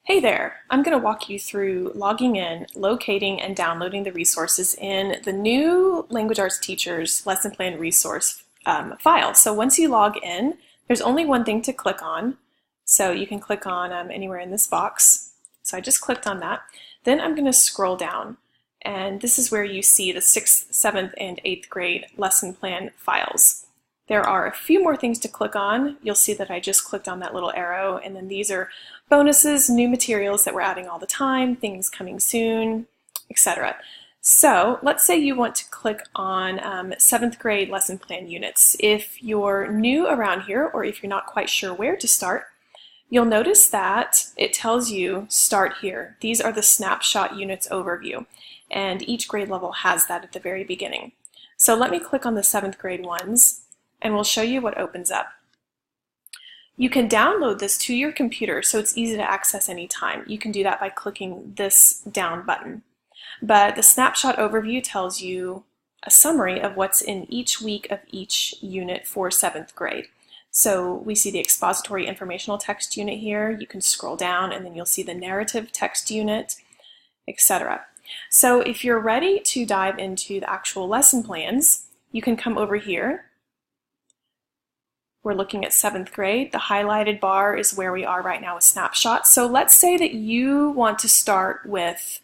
Hey there! I'm going to walk you through logging in, locating, and downloading the resources in the new Language Arts Teachers Lesson Plan Resource file. So once you log in, there's only one thing to click on. So you can click on anywhere in this box. So I just clicked on that. Then I'm going to scroll down, and this is where you see the 6th, 7th, and 8th grade lesson plan files. There are a few more things to click on. You'll see that I just clicked on that little arrow, and then these are bonuses, new materials that we're adding all the time, things coming soon, etc. So let's say you want to click on 7th grade lesson plan units. If you're new around here, or if you're not quite sure where to start, you'll notice that it tells you start here. These are the Snapshot units overview, and each grade level has that at the very beginning. So let me click on the 7th grade ones, and we'll show you what opens up. You can download this to your computer so it's easy to access anytime. You can do that by clicking this down button. But the Snapshot overview tells you a summary of what's in each week of each unit for 7th grade. So we see the expository informational text unit here. You can scroll down and then you'll see the narrative text unit, etc. So if you're ready to dive into the actual lesson plans, you can come over here. We're looking at 7th grade. The highlighted bar is where we are right now with Snapshot. So let's say that you want to start with,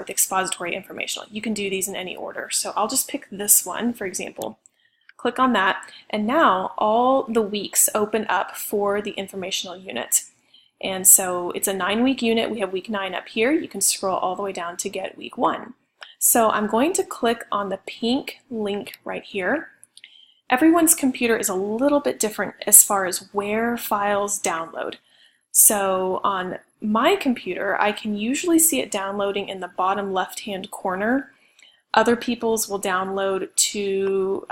expository informational. You can do these in any order. So I'll just pick this one, for example. Click on that, and now all the weeks open up for the informational unit. And so it's a 9-week unit. We have week 9 up here. You can scroll all the way down to get week 1. So I'm going to click on the pink link right here. Everyone's computer is a little bit different as far as where files download. So on my computer, I can usually see it downloading in the bottom left-hand corner. Other people's will download to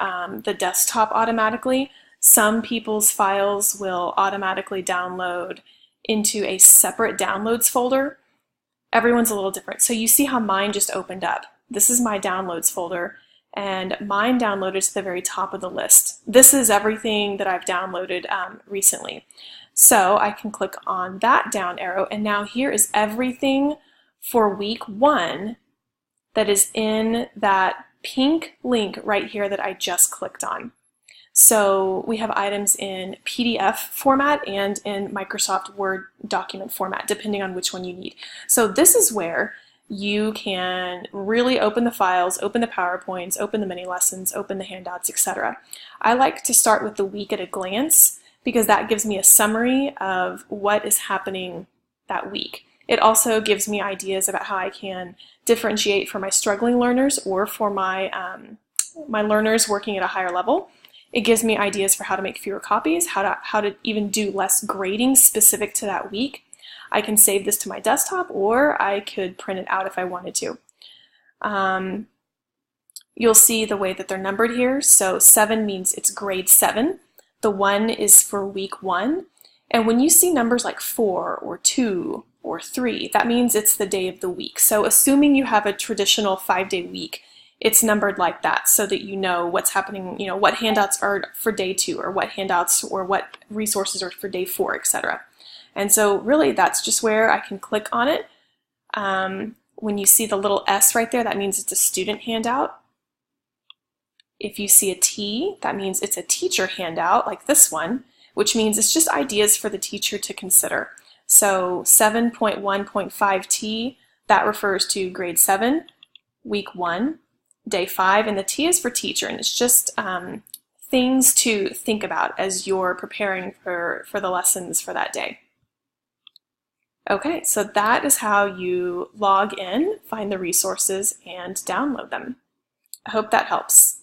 the desktop automatically. Some people's files will automatically download into a separate downloads folder. Everyone's a little different. So you see how mine just opened up. This is my downloads folder, and mine downloaded to the very top of the list. This is everything that I've downloaded recently. So I can click on that down arrow, and now here is everything for week 1 that is in that pink link right here that I just clicked on. So we have items in PDF format and in Microsoft Word document format, depending on which one you need. So this is where you can really open the files, open the PowerPoints, open the mini lessons, open the handouts, etc. I like to start with the week at a glance because that gives me a summary of what is happening that week. It also gives me ideas about how I can differentiate for my struggling learners or for my learners working at a higher level. It gives me ideas for how to make fewer copies, how to even do less grading specific to that week. I can save this to my desktop, or I could print it out if I wanted to. You'll see the way that they're numbered here. So 7 means it's grade 7. The 1 is for week 1. And when you see numbers like 4 or 2 or 3, that means it's the day of the week. So assuming you have a traditional 5-day week, it's numbered like that so that you know what's happening, what handouts are for day 2, or what handouts or what resources are for day 4, etc. And so really that's just where I can click on it. When you see the little S right there, that means it's a student handout. If you see a T, that means it's a teacher handout like this one, which means it's just ideas for the teacher to consider. So 7.1.5T, that refers to grade 7, week 1, day 5, and the T is for teacher, and it's just things to think about as you're preparing for the lessons for that day. Okay, so that is how you log in, find the resources, and download them. I hope that helps.